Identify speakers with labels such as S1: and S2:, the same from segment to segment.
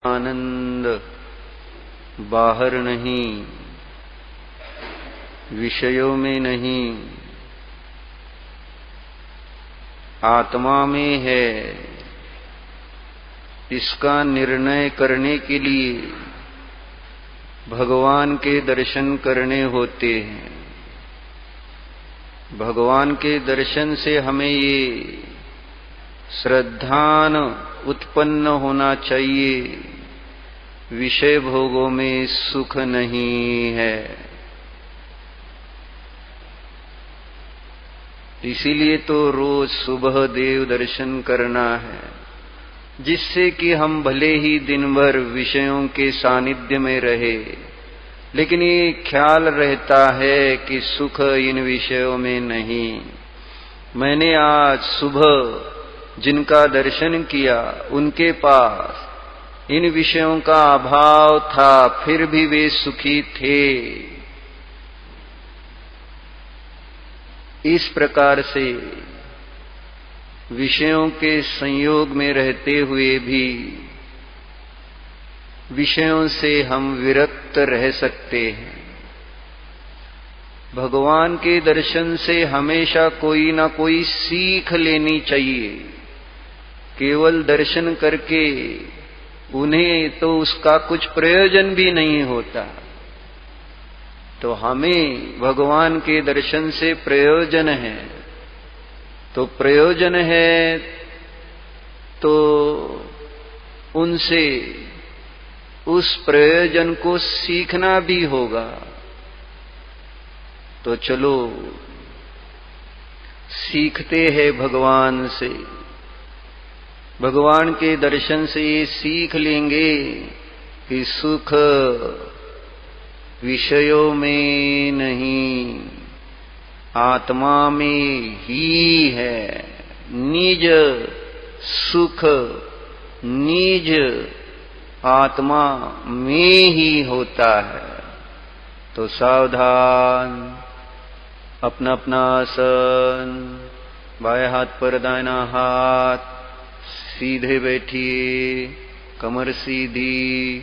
S1: आनंद बाहर नहीं, विषयों में नहीं, आत्मा में है। इसका निर्णय करने के लिए भगवान के दर्शन करने होते हैं। भगवान के दर्शन से हमें ये श्रद्धान उत्पन्न होना चाहिए, विषय भोगों में सुख नहीं है। इसीलिए तो रोज सुबह देव दर्शन करना है, जिससे कि हम भले ही दिन भर विषयों के सानिध्य में रहे, लेकिन ये ख्याल रहता है कि सुख इन विषयों में नहीं। मैंने आज सुबह जिनका दर्शन किया उनके पास इन विषयों का अभाव था, फिर भी वे सुखी थे। इस प्रकार से विषयों के संयोग में रहते हुए भी विषयों से हम विरक्त रह सकते हैं। भगवान के दर्शन से हमेशा कोई ना कोई सीख लेनी चाहिए। केवल दर्शन करके उन्हें तो उसका कुछ प्रयोजन भी नहीं होता। तो हमें भगवान के दर्शन से प्रयोजन है, तो प्रयोजन है तो उनसे उस प्रयोजन को सीखना भी होगा। तो चलो सीखते हैं भगवान से। भगवान के दर्शन से ये सीख लेंगे कि सुख विषयों में नहीं, आत्मा में ही है। निज सुख निज आत्मा में ही होता है। तो सावधान, अपना अपना आसन, बाएं हाथ पर दाहिना हाथ, सीधे बैठिए, कमर सीधी,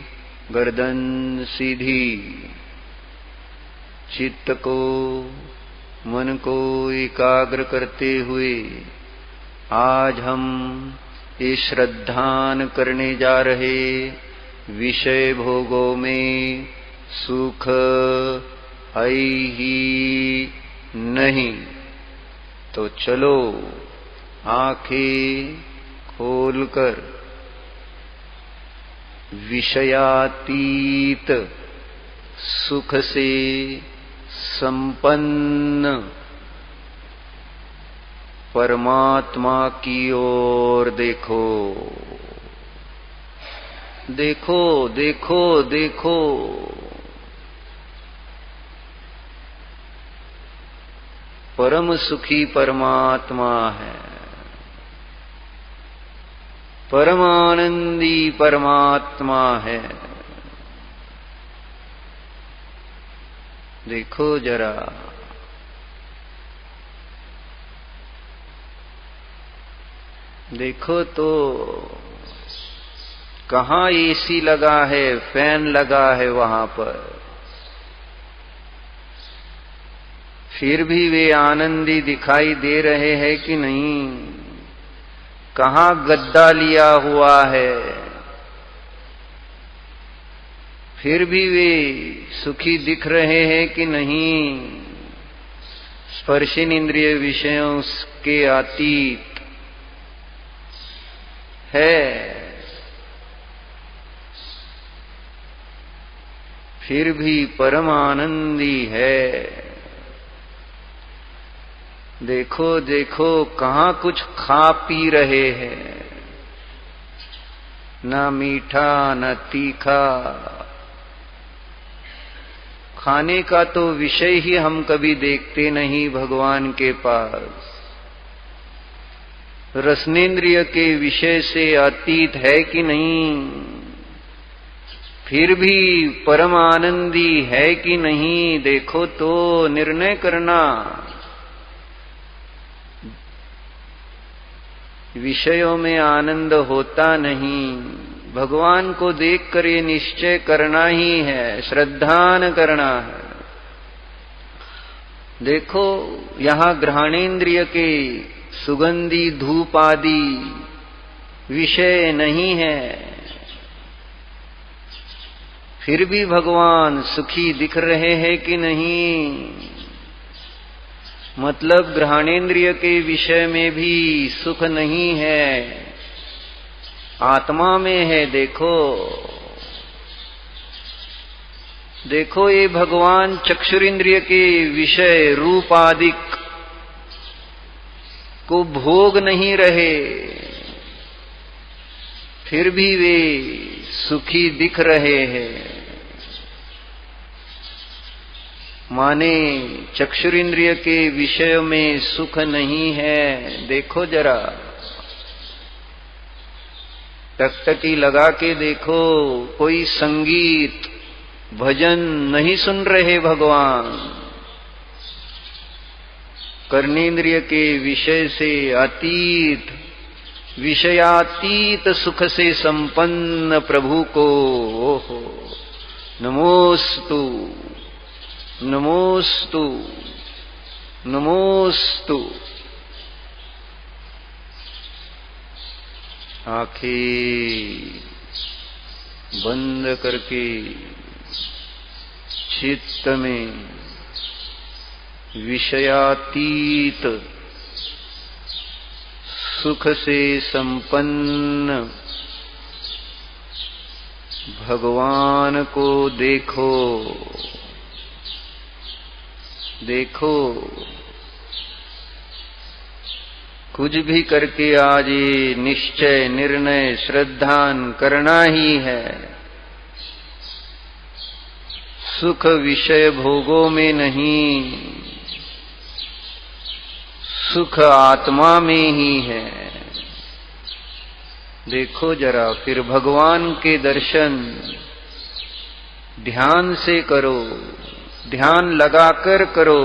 S1: गर्दन सीधी। चित्त को, मन को एकाग्र करते हुए आज हम ये श्रद्धान करने जा रहे, विषय भोगों में सुख है ही नहीं। तो चलो आंखें खोलकर विषयातीत सुख से संपन्न परमात्मा की ओर देखो। देखो देखो देखो, परम सुखी परमात्मा है, परमानंदी परमात्मा है। देखो जरा, देखो तो कहाँ एसी लगा है, फैन लगा है वहां पर, फिर भी वे आनंदी दिखाई दे रहे हैं कि नहीं? कहाँ गद्दा लिया हुआ है, फिर भी वे सुखी दिख रहे हैं कि नहीं? स्पर्शिन इंद्रिय विषयों के अतीत है, फिर भी परम आनंदी है। देखो देखो, कहाँ कुछ खा पी रहे हैं, ना मीठा न तीखा। खाने का तो विषय ही हम कभी देखते नहीं भगवान के पास। रसनेन्द्रिय के विषय से अतीत है कि नहीं? फिर भी परम आनंदी है कि नहीं? देखो तो निर्णय करना। विषयों में आनंद होता नहीं, भगवान को देखकर ये निश्चय करना ही है, श्रद्धान करना है। देखो यहां घ्राणेन्द्रिय के सुगंधी धूप आदि विषय नहीं है, फिर भी भगवान सुखी दिख रहे हैं कि नहीं? मतलब घ्राणेन्द्रिय के विषय में भी सुख नहीं है, आत्मा में है। देखो देखो ये भगवान चक्षुरिंद्रिय के विषय रूप आदि को भोग नहीं रहे, फिर भी वे सुखी दिख रहे हैं। माने चक्षुरिंद्रिय के विषय में सुख नहीं है। देखो जरा टकटकी लगा के देखो, कोई संगीत भजन नहीं सुन रहे भगवान। कर्णेंद्रिय के विषय से अतीत, विषयातीत सुख से संपन्न प्रभु को ओहो नमोस्तु नमोस्तु नमोस्तु। आंखें बंद करके चित्त में विषयातीत सुख से संपन्न भगवान को देखो। देखो कुछ भी करके आज ये निश्चय निर्णय श्रद्धान करना ही है। सुख विषय भोगों में नहीं, सुख आत्मा में ही है। देखो जरा फिर भगवान के दर्शन ध्यान से करो, ध्यान लगाकर करो।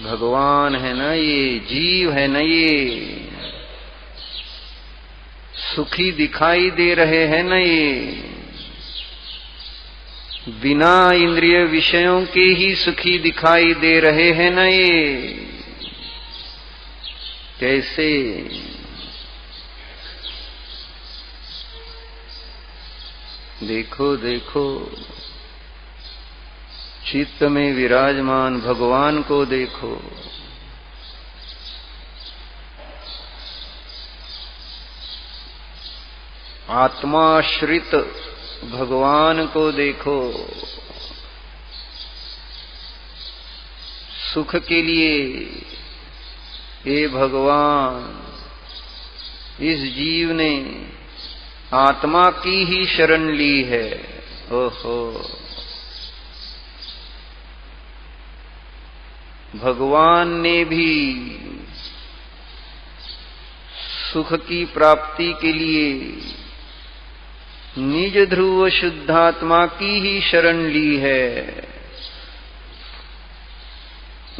S1: भगवान है ना ये, जीव है ना ये, सुखी दिखाई दे रहे हैं ना ये। बिना इंद्रिय विषयों के ही सुखी दिखाई दे रहे हैं ना ये। कैसे? देखो देखो चित्त में विराजमान भगवान को देखो। आत्माश्रित भगवान को देखो। सुख के लिए हे भगवान इस जीव ने आत्मा की ही शरण ली है। ओहो भगवान ने भी सुख की प्राप्ति के लिए निज ध्रुव शुद्धात्मा की ही शरण ली है।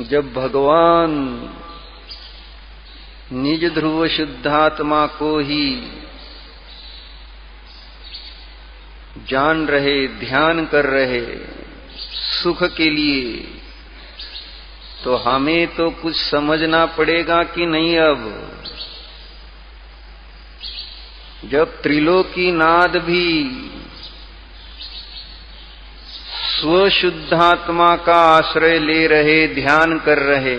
S1: जब भगवान निज ध्रुव शुद्धात्मा को ही जान रहे, ध्यान कर रहे सुख के लिए, तो हमें तो कुछ समझना पड़ेगा कि नहीं? अब जब त्रिलोकीनाथ भी स्वशुद्धात्मा का आश्रय ले रहे, ध्यान कर रहे,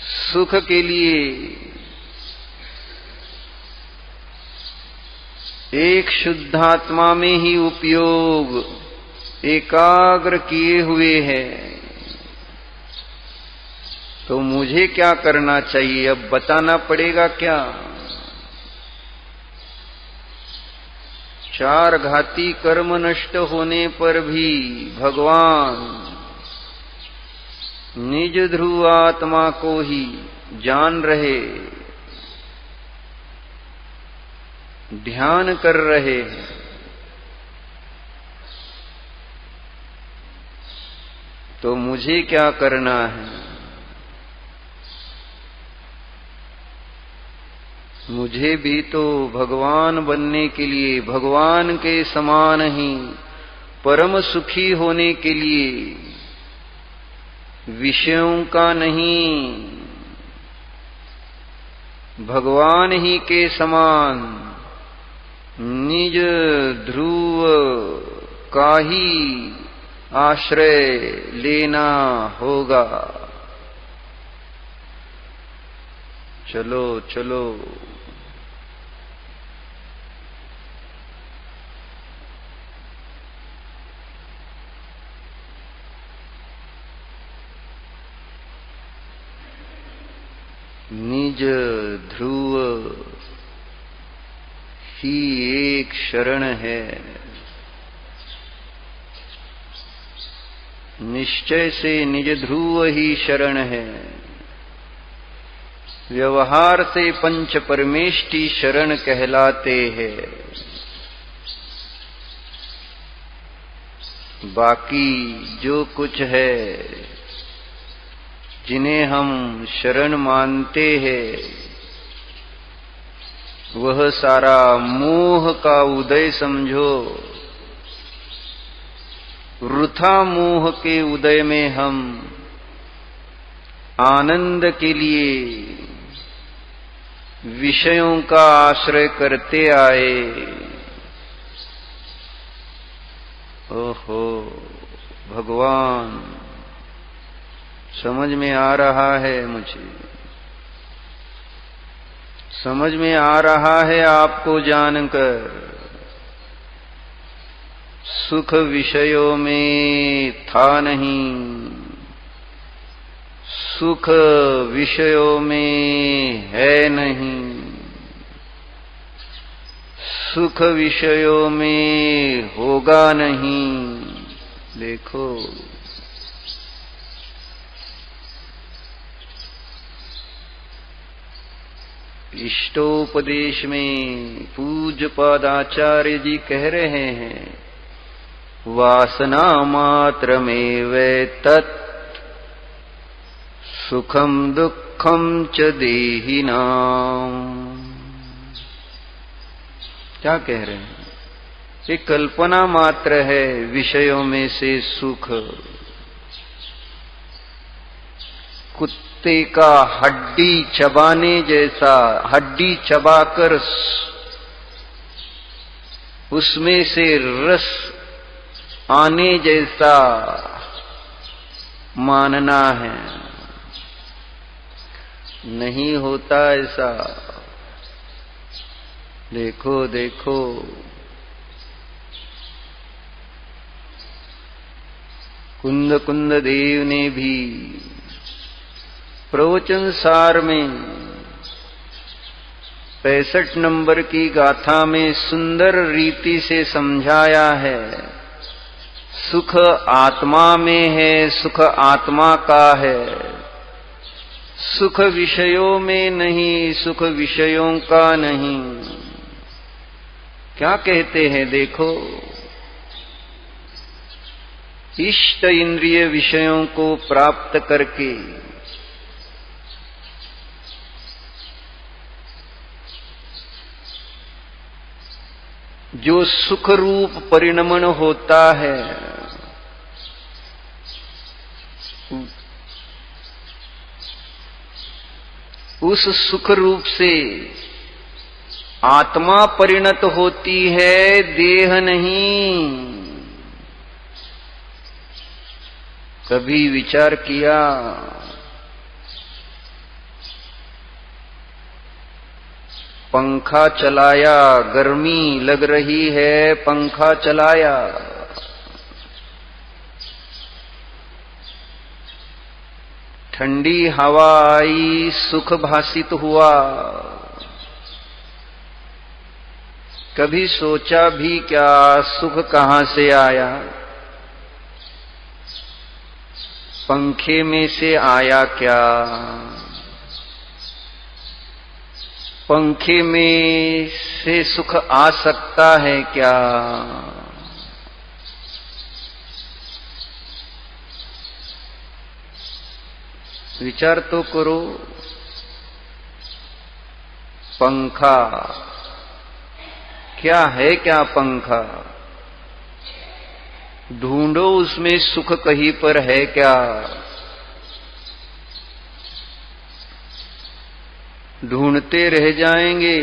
S1: सुख के लिए एक शुद्धात्मा में ही उपयोग एकाग्र किए हुए हैं, तो मुझे क्या करना चाहिए? अब बताना पड़ेगा क्या? चार घाती कर्म नष्ट होने पर भी भगवान निज ध्रुव आत्मा को ही जान रहे, ध्यान कर रहे हैं। तो मुझे क्या करना है? मुझे भी तो भगवान बनने के लिए, भगवान के समान ही परम सुखी होने के लिए विषयों का नहीं, भगवान ही के समान निज ध्रुव का ही आश्रय लेना होगा। चलो चलो। निज ध्रुव ही एक शरण है, निश्चय से निज ध्रुव ही शरण है। व्यवहार से पंच परमेष्टि शरण कहलाते हैं। बाकी जो कुछ है जिन्हें हम शरण मानते हैं, वह सारा मोह का उदय समझो। वृथा मोह के उदय में हम आनंद के लिए विषयों का आश्रय करते आए। ओहो भगवान, समझ में आ रहा है, मुझे समझ में आ रहा है आपको जानकर। सुख विषयों में था नहीं, सुख विषयों में है नहीं, सुख विषयों में होगा नहीं। देखो इष्टोपदेश में पूज्यपाद आचार्य जी कह रहे हैं, वासना मात्रमेव तत् सुखम दुखम च देहिनाम। क्या कह रहे हैं? ये कल्पना मात्र है विषयों में से सुख। कुत्ते का हड्डी चबाने जैसा, हड्डी चबाकर उसमें से रस आने जैसा मानना है। नहीं होता ऐसा। देखो देखो कुंद कुंद देव ने भी प्रवचन सार में 65 नंबर की गाथा में सुंदर रीति से समझाया है। सुख आत्मा में है, सुख आत्मा का है, सुख विषयों में नहीं, सुख विषयों का नहीं। क्या कहते हैं देखो, इष्ट इंद्रिय विषयों को प्राप्त करके जो सुख रूप परिणमन होता है, उस सुख रूप से आत्मा परिणत होती है, देह नहीं। कभी विचार किया? पंखा चलाया, गर्मी लग रही है, पंखा चलाया, ठंडी हवा आई, सुख भासित हुआ। कभी सोचा भी क्या सुख कहां से आया? पंखे में से आया क्या? पंखे में से सुख आ सकता है क्या? विचार तो करो। पंखा, क्या है क्या पंखा? ढूंढो उसमें सुख कहीं पर है क्या? ढूंढते रह जाएंगे।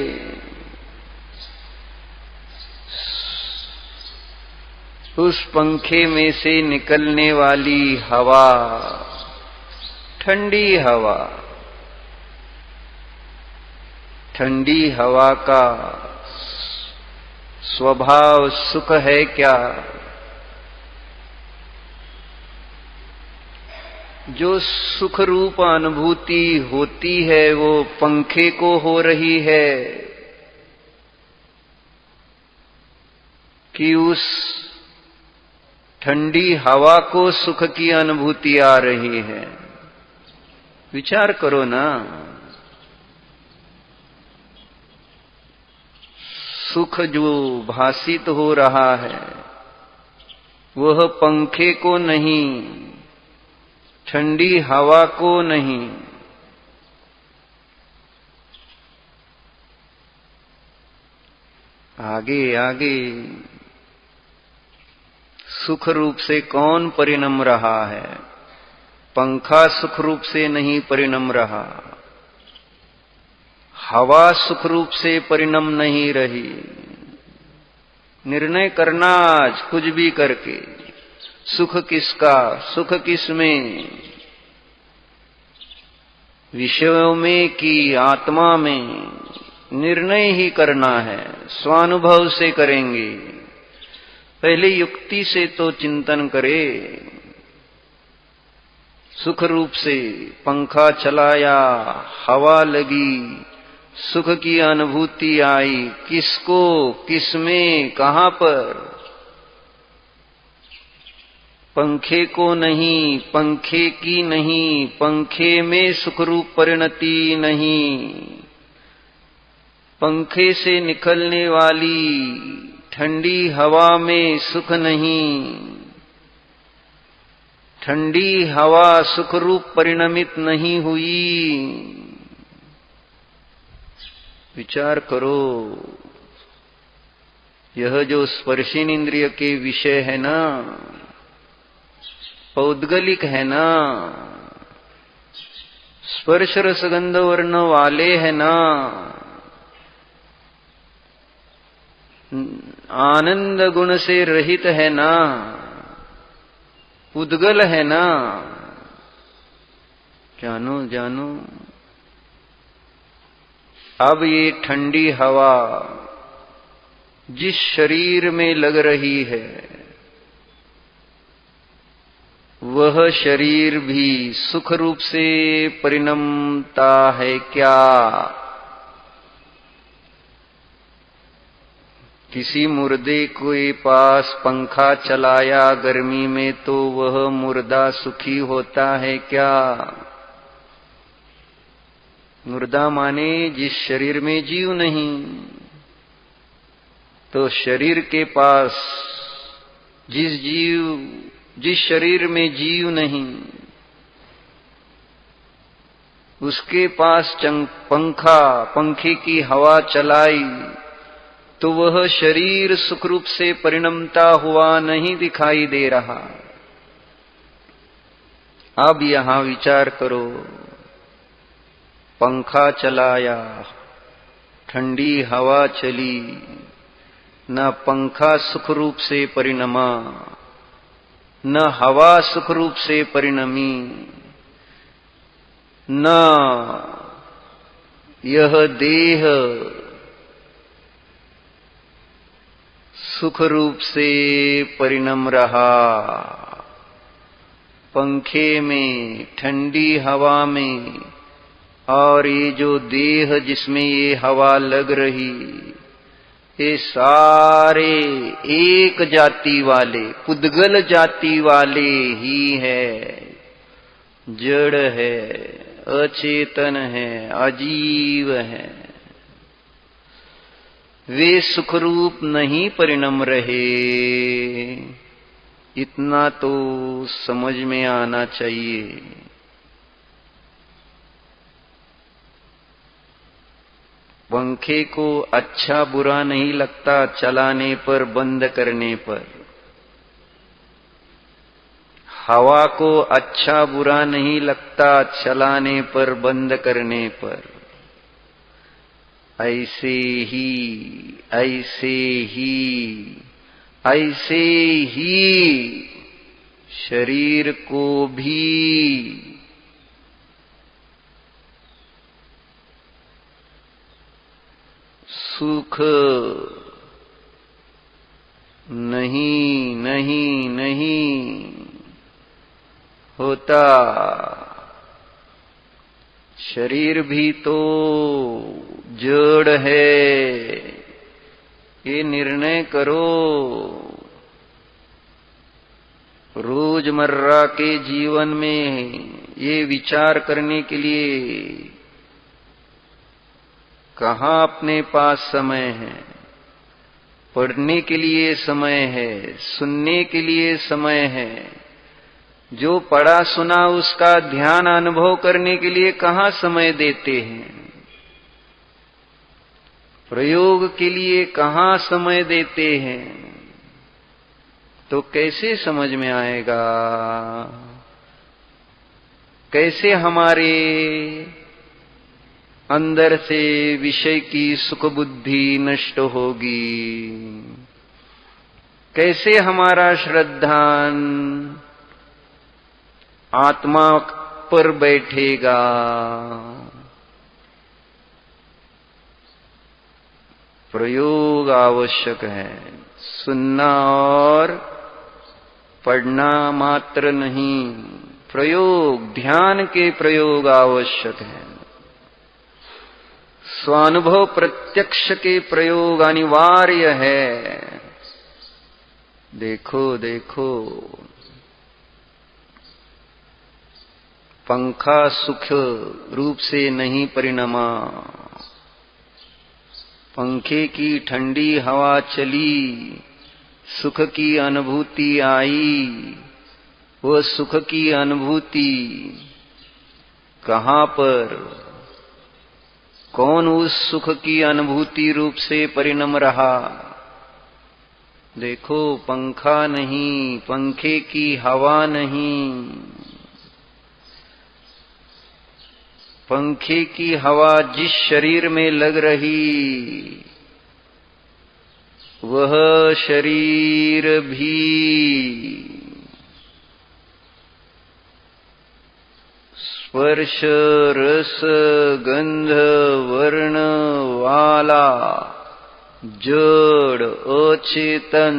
S1: उस पंखे में से निकलने वाली हवा, ठंडी हवा, ठंडी हवा का स्वभाव सुख है क्या? जो सुख रूप अनुभूति होती है वो पंखे को हो रही है कि उस ठंडी हवा को सुख की अनुभूति आ रही है? विचार करो ना। सुख जो भासित हो रहा है वह पंखे को नहीं, ठंडी हवा को नहीं, आगे आगे सुख रूप से कौन परिणम रहा है? पंखा सुख रूप से नहीं परिणम रहा, हवा सुख रूप से परिणम नहीं रही। निर्णय करना आज कुछ भी करके, सुख किसका, सुख किसमें, विषयों में कि आत्मा में, निर्णय ही करना है। स्वानुभव से करेंगे। पहले युक्ति से तो चिंतन करे। सुख रूप से पंखा चलाया, हवा लगी, सुख की अनुभूति आई, किसको, किसमें, कहां पर? पंखे को नहीं, पंखे की नहीं, पंखे में सुख रूप परिणति नहीं, पंखे से निकलने वाली ठंडी हवा में सुख नहीं, ठंडी हवा सुख रूप परिणमित नहीं हुई। विचार करो। यह जो स्पर्शिन इंद्रिय के विषय है ना, पौद्गलिक है ना, स्पर्श रसगंध वर्ण वाले है ना, आनंद गुण से रहित है ना, उद्गल है ना। जानो जानो। अब ये ठंडी हवा जिस शरीर में लग रही है वह शरीर भी सुख रूप से परिणमता है क्या? किसी मुर्दे के पास पंखा चलाया गर्मी में तो वह मुर्दा सुखी होता है क्या? मुर्दा माने जिस शरीर में जीव नहीं। तो शरीर के पास जिस शरीर में जीव नहीं उसके पास पंखे की हवा चलाई तो वह शरीर सुख रूप से परिणमता हुआ नहीं दिखाई दे रहा। अब यहां विचार करो। पंखा चलाया, ठंडी हवा चली, न पंखा सुख रूप से परिणमा, न हवा सुख रूप से परिणमी, न यह देह सुख रूप से परिणम रहा। पंखे में, ठंडी हवा में, और ये जो देह जिसमें ये हवा लग रही, ये सारे एक जाति वाले, पुद्गल जाति वाले ही है। जड़ है, अचेतन है, अजीव है। वे सुखरूप नहीं परिणम रहे। इतना तो समझ में आना चाहिए। पंखे को अच्छा बुरा नहीं लगता चलाने पर, बंद करने पर। हवा को अच्छा बुरा नहीं लगता चलाने पर, बंद करने पर। ऐसे ही ऐसे ही ऐसे ही शरीर को भी सुख नहीं नहीं नहीं होता। शरीर भी तो जड़ है, ये निर्णय करो। रोजमर्रा के जीवन में ये विचार करने के लिए कहाँ अपने पास समय है? पढ़ने के लिए समय है, सुनने के लिए समय है। जो पढ़ा सुना उसका ध्यान अनुभव करने के लिए कहाँ समय देते हैं? प्रयोग के लिए कहाँ समय देते हैं? तो कैसे समझ में आएगा? कैसे हमारे अंदर से विषय की सुख बुद्धि नष्ट होगी? कैसे हमारा श्रद्धान आत्मा पर बैठेगा? प्रयोग आवश्यक है। सुनना और पढ़ना मात्र नहीं, प्रयोग, ध्यान के प्रयोग आवश्यक है। स्वानुभव प्रत्यक्ष के प्रयोग अनिवार्य है। देखो देखो, पंखा सुख रूप से नहीं परिणमा। पंखे की ठंडी हवा चली, सुख की अनुभूति आई। वो सुख की अनुभूति कहाँ पर, कौन उस सुख की अनुभूति रूप से परिणम रहा? देखो, पंखा नहीं, पंखे की हवा नहीं। पंखे की हवा जिस शरीर में लग रही, वह शरीर भी स्पर्श रस गंध वर्ण वाला जड़ अचेतन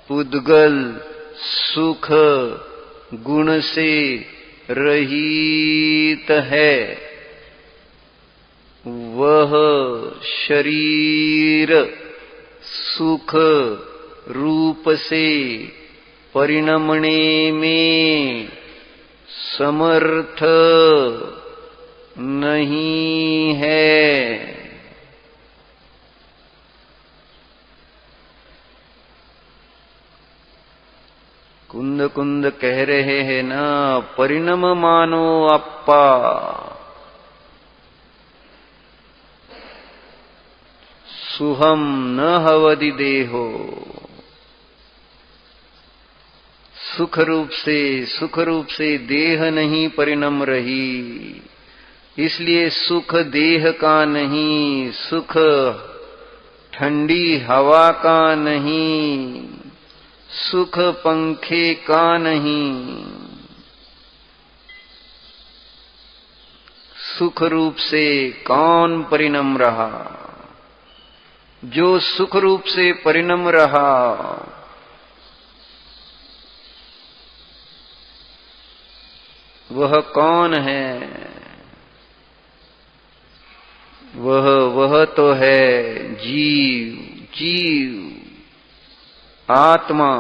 S1: पुद्गल सुख गुण से रहित है। वह शरीर सुख रूप से परिणमने में समर्थ नहीं है। कुंद कुंद कह रहे हैं ना, परिणम मानो अप्पा। सुहम न हवदि देहो। सुख रूप से देह नहीं परिणम रही। इसलिए सुख देह का नहीं, सुख ठंडी हवा का नहीं, सुख पंखे का नहीं। सुख रूप से कौन परिणम रहा? जो सुख रूप से परिणम रहा, वह कौन है? वह तो है जीव, आत्मा।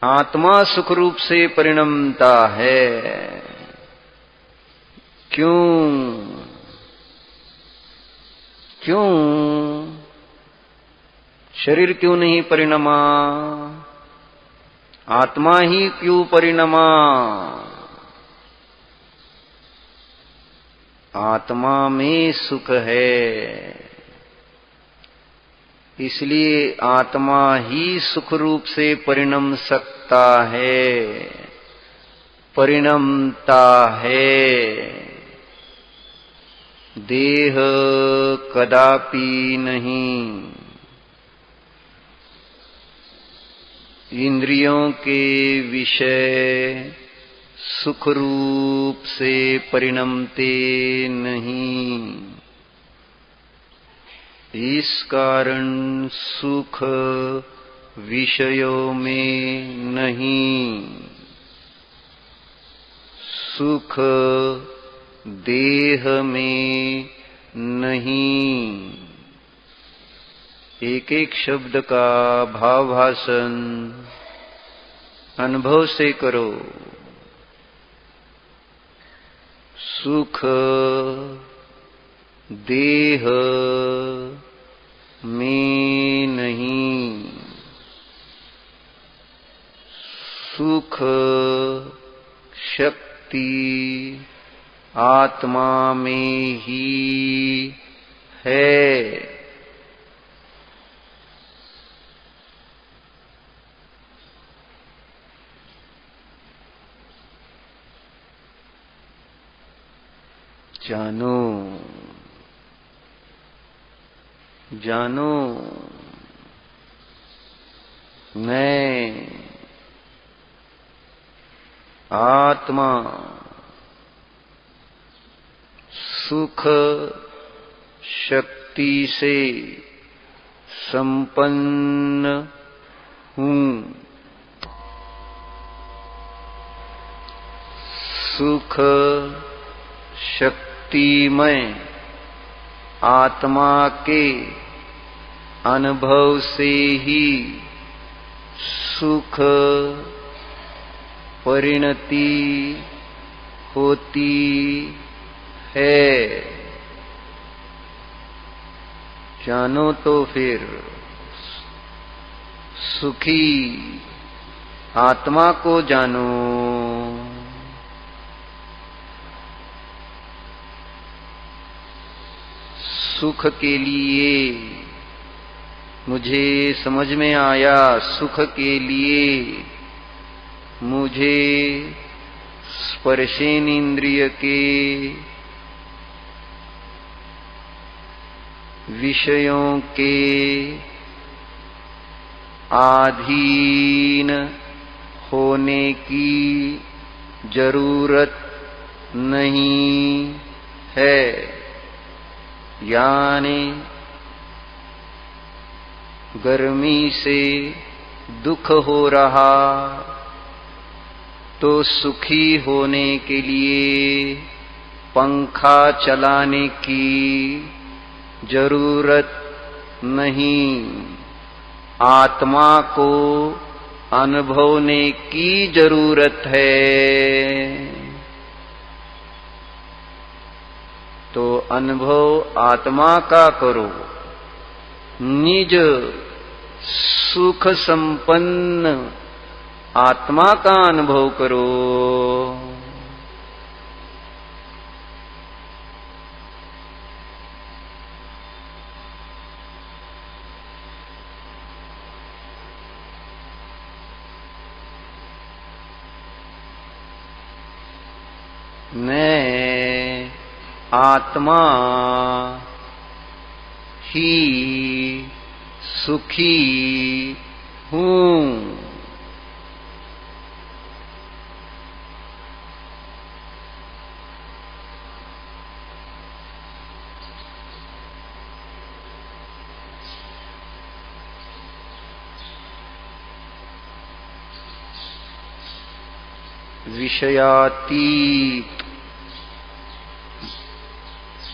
S1: आत्मा सुख रूप से परिणमता है। क्यों? शरीर क्यों नहीं परिणमा? आत्मा ही क्यों परिणमा? आत्मा में सुख है, इसलिए आत्मा ही सुख रूप से परिणम सकता है, परिणमता है। देह कदापि नहीं। इंद्रियों के विषय सुख रूप से परिणमते नहीं। इस कारण सुख विषयों में नहीं, सुख देह में नहीं। एक एक शब्द का भावभाषण अनुभव से करो। सुख देह में नहीं, सुख शक्ति आत्मा में ही है। जानो, जानो मैं आत्मा सुख शक्ति से संपन्न हूँ। सुख शक्तिमय आत्मा के अनुभव से ही सुख परिणति होती है। जानो तो फिर सुखी आत्मा को जानो। सुख के लिए मुझे समझ में आया, सुख के लिए मुझे स्पर्शेन्द्रिय के विषयों के अधीन होने की जरूरत नहीं है। यानी गर्मी से दुख हो रहा तो सुखी होने के लिए पंखा चलाने की जरूरत नहीं, आत्मा को अनुभवने की जरूरत है। तो अनुभव आत्मा का करो, निज सुख संपन्न आत्मा का अनुभव करो। मैं आत्मा ही सुखी हूँ। विषयातीत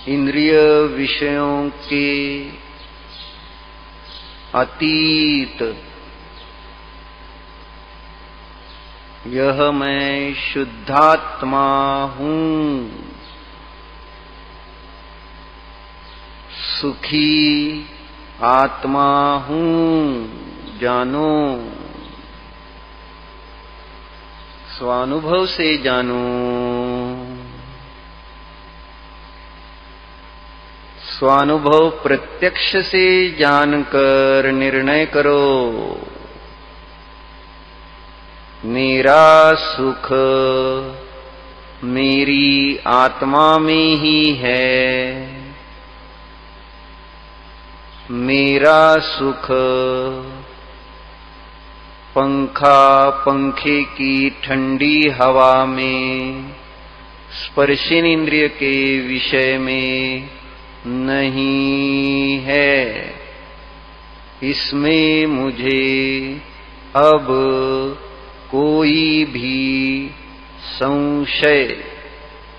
S1: इंद्रिय विषयों के अतीत यह मैं शुद्धात्मा हूँ। सुखी आत्मा हूँ, जानो। स्वानुभव से जानो। स्वानुभव प्रत्यक्ष से जानकर निर्णय करो, मेरा सुख मेरी आत्मा में ही है, मेरा सुख पंखा पंखे की ठंडी हवा में स्पर्शेंद्रिय के विषय में नहीं है। इसमें मुझे अब कोई भी संशय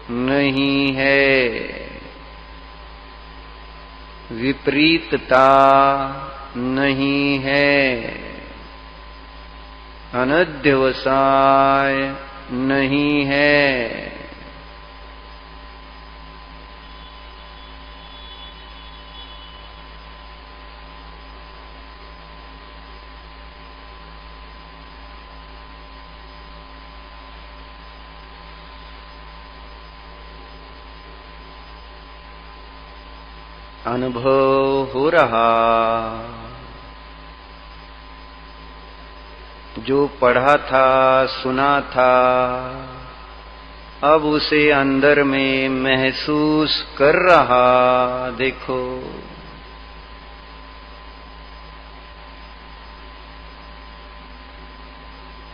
S1: नहीं है। विपरीतता नहीं है, अनध्यवसाय नहीं है। अनुभव हो रहा, जो पढ़ा था सुना था अब उसे अंदर में महसूस कर रहा। देखो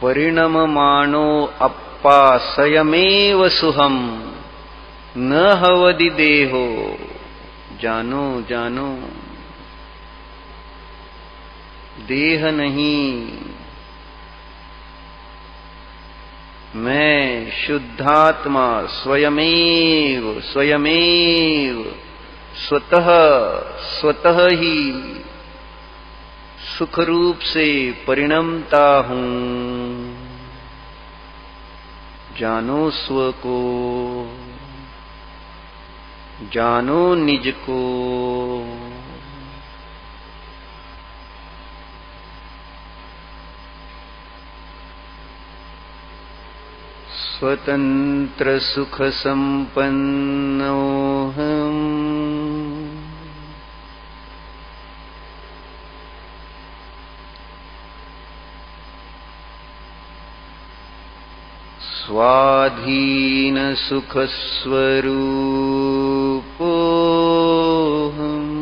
S1: परिणममानो अप्पा स्वयमेव सुहम न हवदि देहो। जानो जानो, देह नहीं, मैं शुद्धात्मा स्वयमेव स्वयमेव स्वतः स्वतः ही सुख रूप से परिणमता हूं। जानो स्व को, जानो निज को। स्वतंत्र सुख संपन्नो हम, स्वाधीन सुख स्वरूपो हम।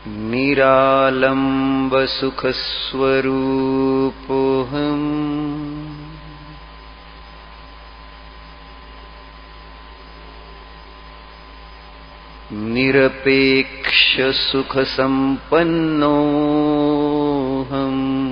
S1: निरालंब सुख स्वरूपो हम। निरपेक्ष सुख संपन्नो हम।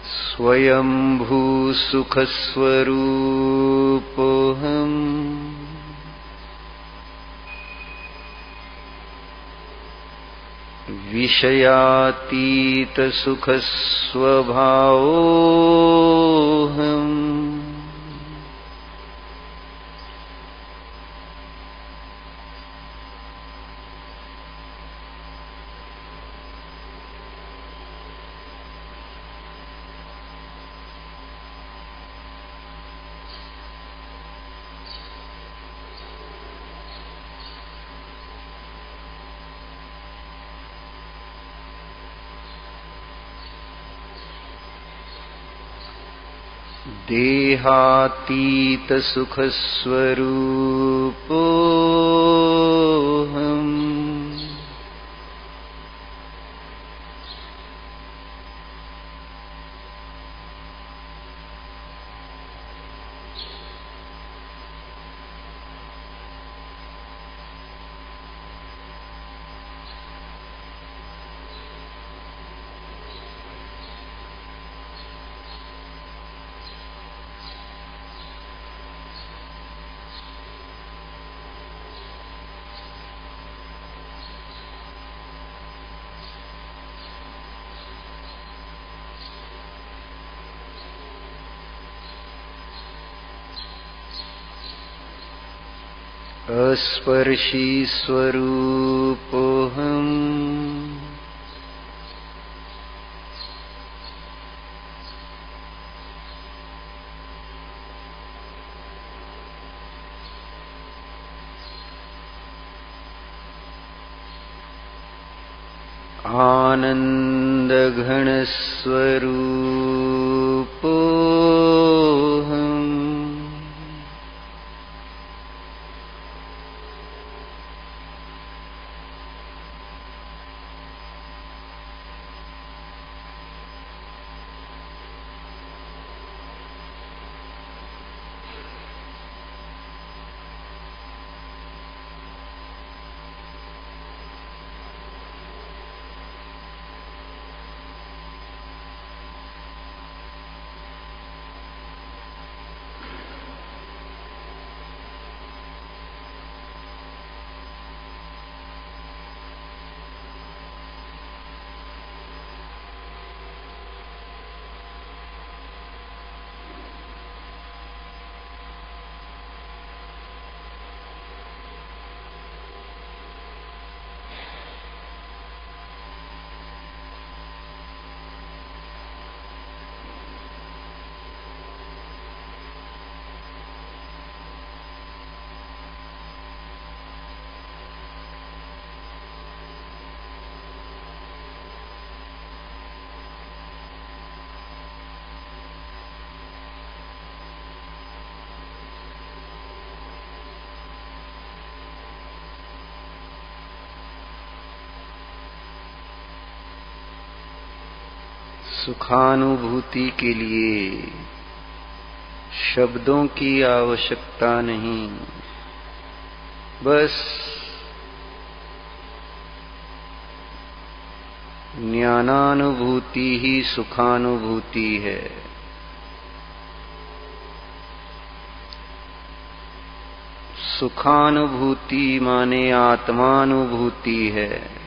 S1: स्वयंभू सुख स्वरूपो हम। विषयातीत सुख स्वभावो हम। देहातीत सुख स्वरूपो हम। अस्पर्शी स्वरूपोऽहम् आनन्दघनस्वरूपोऽहम् सुखानुभूति के लिए शब्दों की आवश्यकता नहीं, बस ज्ञानानुभूति ही सुखानुभूति है। सुखानुभूति माने आत्मानुभूति है।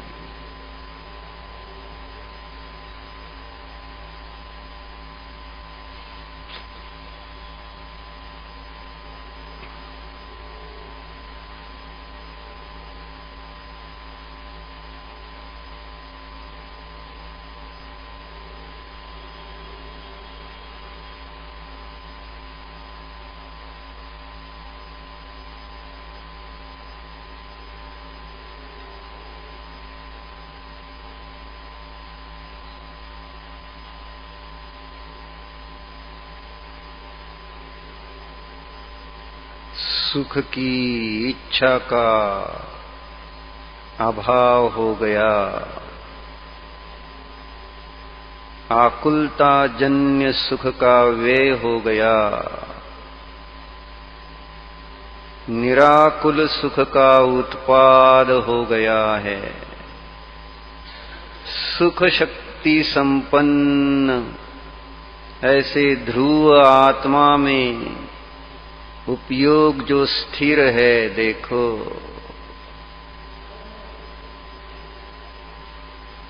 S1: सुख की इच्छा का अभाव हो गया, आकुलता जन्य सुख का व्यय हो गया, निराकुल सुख का उत्पाद हो गया है। सुख शक्ति संपन्न ऐसे ध्रुव आत्मा में उपयोग जो स्थिर है, देखो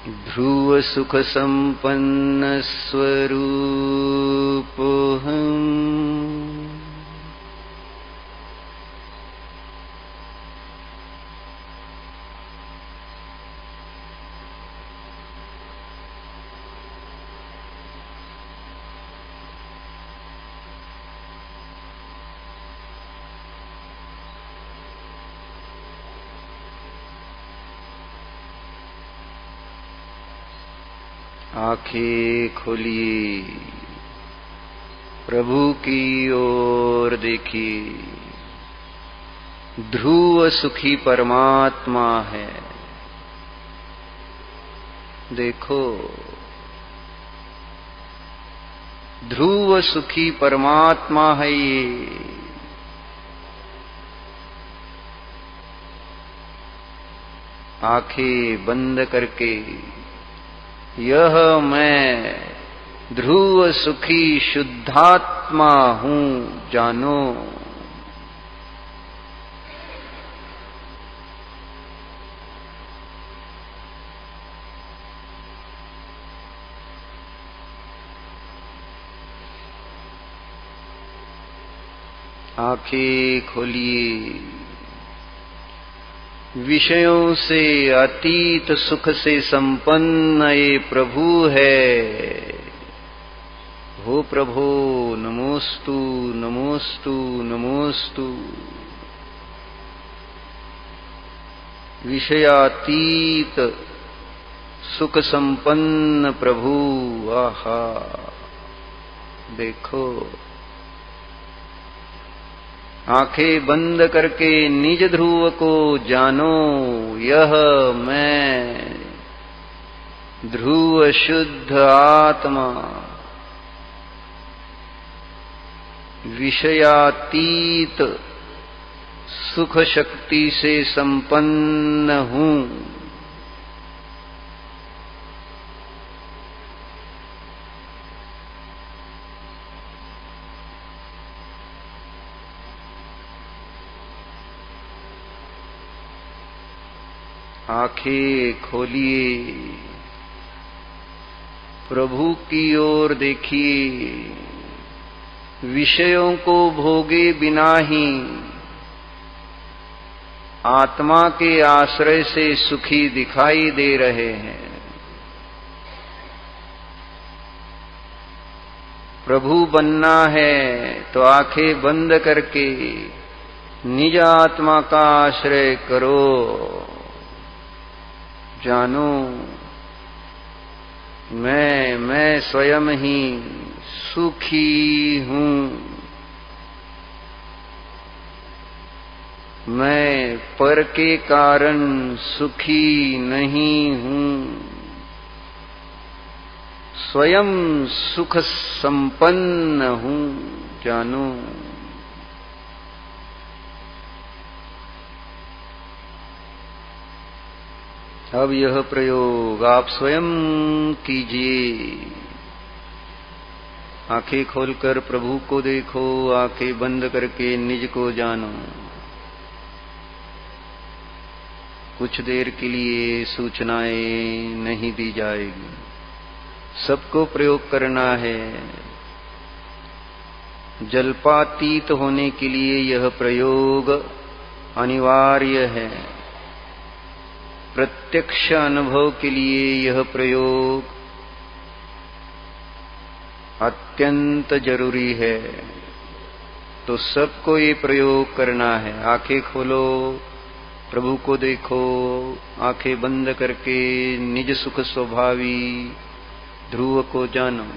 S1: ध्रुव सुख संपन्न स्वरूपोऽहम्। आंखें खोलिए, प्रभु की ओर देखिए। ध्रुव सुखी परमात्मा है, देखो ध्रुव सुखी परमात्मा है ये। आंखें बंद करके यह मैं ध्रुव सुखी शुद्धात्मा हूं जानो। आंखें खोलिए, विषयों से अतीत सुख से संपन्न ये प्रभु है। हो प्रभो नमोस्तु नमोस्तु नमोस्तु। विषयातीत सुख संपन्न प्रभु। आहा देखो, आंखें बंद करके निज ध्रुव को जानो, यह मैं ध्रुव शुद्ध आत्मा विषयातीत सुख शक्ति से संपन्न हूं। आंखें खोलिए, प्रभु की ओर देखिए। विषयों को भोगे बिना ही आत्मा के आश्रय से सुखी दिखाई दे रहे हैं। प्रभु बनना है तो आंखें बंद करके निज आत्मा का आश्रय करो। जानो मैं स्वयं ही सुखी हूं। मैं पर के कारण सुखी नहीं हूं। स्वयं सुख संपन्न हूं। जानो अब यह प्रयोग आप स्वयं कीजिए। आंखें खोलकर प्रभु को देखो, आंखें बंद करके निज को जानो। कुछ देर के लिए सूचनाएं नहीं दी जाएगी, सबको प्रयोग करना है। जल्पातीत होने के लिए यह प्रयोग अनिवार्य है। प्रत्यक्ष अनुभव के लिए यह प्रयोग अत्यंत जरूरी है। तो सबको ये प्रयोग करना है। आंखें खोलो, प्रभु को देखो, आंखें बंद करके निज सुख स्वभावी ध्रुव को जानो।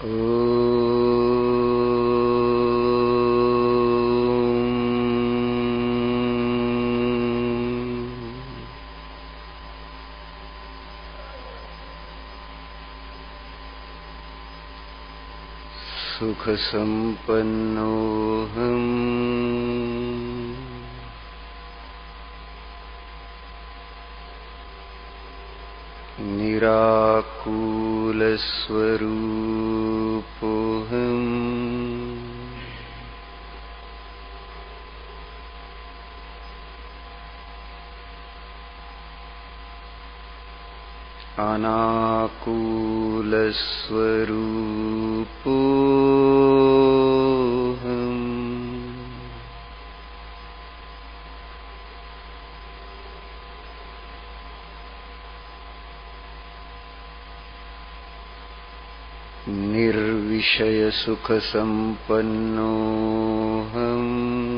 S1: सुख संपन्नोऽहम् निराकुलस्वरूपोऽहम् अनाकुलस्वरूपोऽहम् निर्विषयसुखसम्पन्नोऽहम्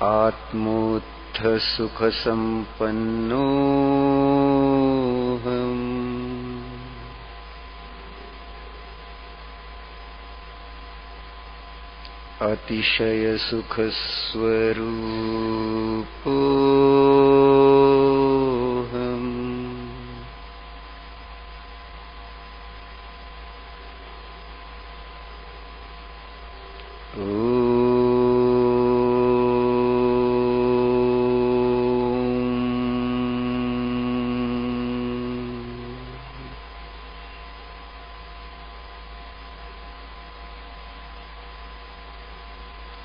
S1: आत्मोत्थसुखसम्पन्नोऽहम् अतिशयसुखस्वरूपोऽहम्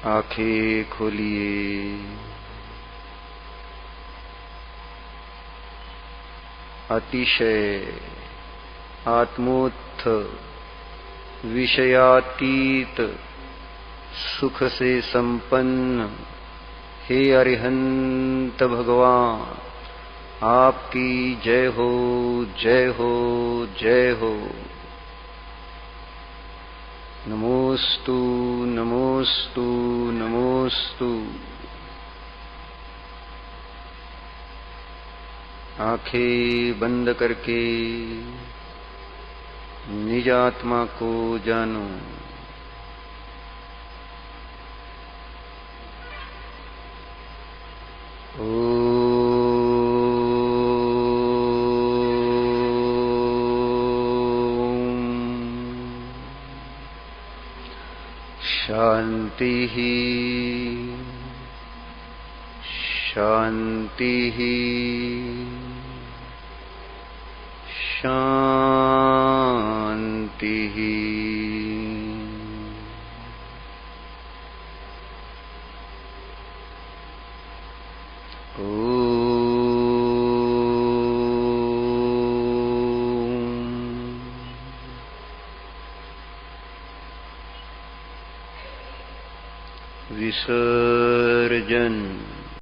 S1: आंखें खोलिए। अतिशय आत्मोत्थ विषयातीत सुख से संपन्न हे अरिहंत भगवान, आपकी जय हो, जय हो, जय हो। नमोस्तु, नमोस्तु, नमोस्तु। आंखें बंद करके निज आत्मा को जानो। शांति ही शांति ही शांति ही। विसर्जन।